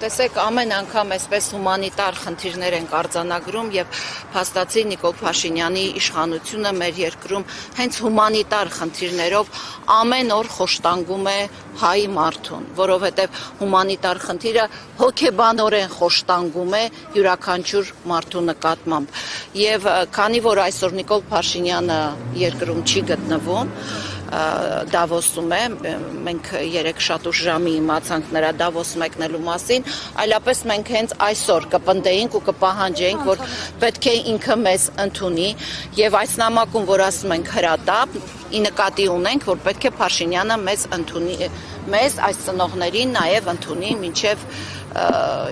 Տեսեք, ամեն անգամ այսպես հումանիտար խնդիրներ են արձանագրում եւ փաստացի Նիկոլ Փաշինյանի իշխանությունը մեր երկրում հենց հումանիտար խնդիրներով ամեն օր խոշտանգում է հայ մարդուն, որովհետեւ հումանիտար խնդիրը հոգեբանորեն խոշտանգում է յուրաքանչյուր մարդու նկատմամբ։ Եվ քանի որ այսօր Նիկոլ Փաշինյանը երկրում չի գտնվում, Դավոսում է, մենք երեք շատ ուշ ժամի իմացանք նրա Դավոս մեկնելու մասին, այլապես մենք հենց այսօր կպնդեինք ու կպահանջեինք, որ պետք է ինքը մեզ ընդունի եւ այս նամակում, որ ասում ենք հրատապ, ի նկատի ունենք, որ պետք է Փաշինյանը մեզ ընդունի, մեզ այս ծնողներին նաեւ ընդունի մինչեւ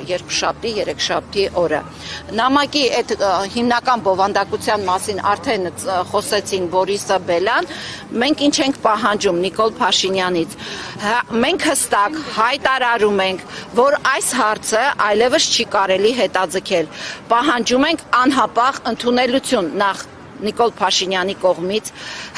երկշաբթի, երեքշաբթի օրը։ Նամակի այդ հիմնական բովանդակության մասին արդեն խոսեցին Բորիսը Բելան, մենք ինչ ենք պահանջում Նիկոլ Փաշինյանից։ Մենք հստակ հայտարարում ենք, որ այս հարցը այլևս չի կարելի հետաձգել։ Պահանջում ենք անհապաղ ընդունելություն նախ Նիկոլ Փաշինյանի կողմից,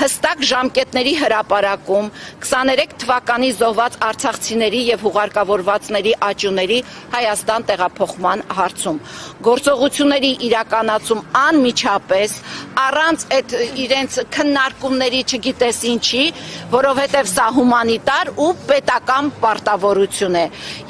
հստակ ժամկետների հրապարակում 23 թվականի զոհված արցախցիների եւ հուղարկավորվածների աճուների Հայաստան տեղափոխման հարցում։ Գործողությունների իրականացում անմիջապես առանց այդ իրենց քննարկումների չգիտես ինչի, որովհետեւ սա հումանիտար ու պետական պարտավորություն է։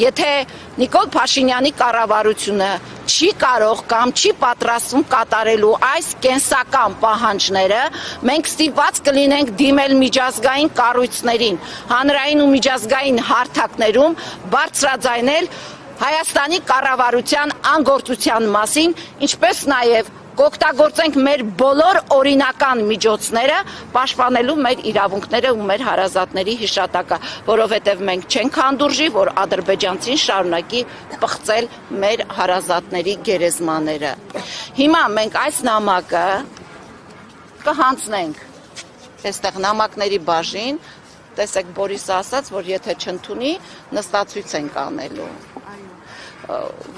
Եթե Նիկոլ Փաշինյանի կառավարությունը չի կարող կամ չի պատրաստվում կատարելու այս կենսական պահանջները, մենք ստիպված կլինենք դիմել միջազգային կառույցներին, հանրային ու միջազգային հարթակներում բարձրաձայնել Հայաստանի կառավարության անգործության մասին, ինչպես նաև կօգտագործենք մեր բոլոր օրինական միջոցները պաշտպանելու մեր իրավունքները ու մեր հարազատների հիշատակը, որովհետև մենք չենք հանդուրժի, որ ադրբեջանցին շարունակի պղծել մեր հարազատների գերեզմաները։ Հիմա մենք այս նամակը կհանձնենք այստեղ նամակների բաժին, տեսեք Բորիսը ասաց, որ եթե չընդունի, նստացույց ենք անելու,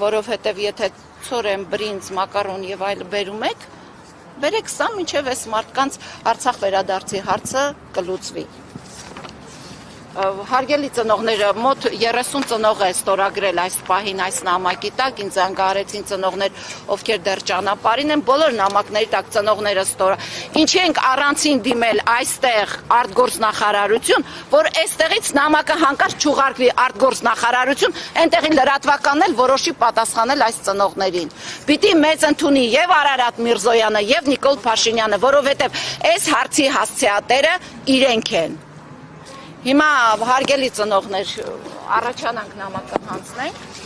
որովհետև եթե ցորեն, բրինձ, մակարոն եւ այլ բերում եք, բերեք սա մինչեւ այս մարդկանց Արցախ վերադարձի հարցը կլուծվի։ Հարգելի ծնողները, մոտ 30 ծնող է ստորագրել այս պահին այս նամակի տակ, ինձ զանգահարեցին ծնողներ, ովքեր դեռ ճանապարհին են, բոլոր նամակների տակ ծնողները Ինչի ենք առանցին դիմել այստեղ արտգործնախարարություն, որ այստեղից նամակը հանկարծ չուղարկվի արտգործնախարարություն, այնտեղին լրատվականն էլ որոշի պատասխանել այս ծնողներին։ Պիտի մեզ ընդունի եւ Արարատ Միրզոյանը եւ Նիկոլ Փաշինյանը, որովհետեւ այս հարցի հասցեատերը իրենք են։ Հիմա հարգելի ծնողներ, առաջանանք նամակը հանձնենք։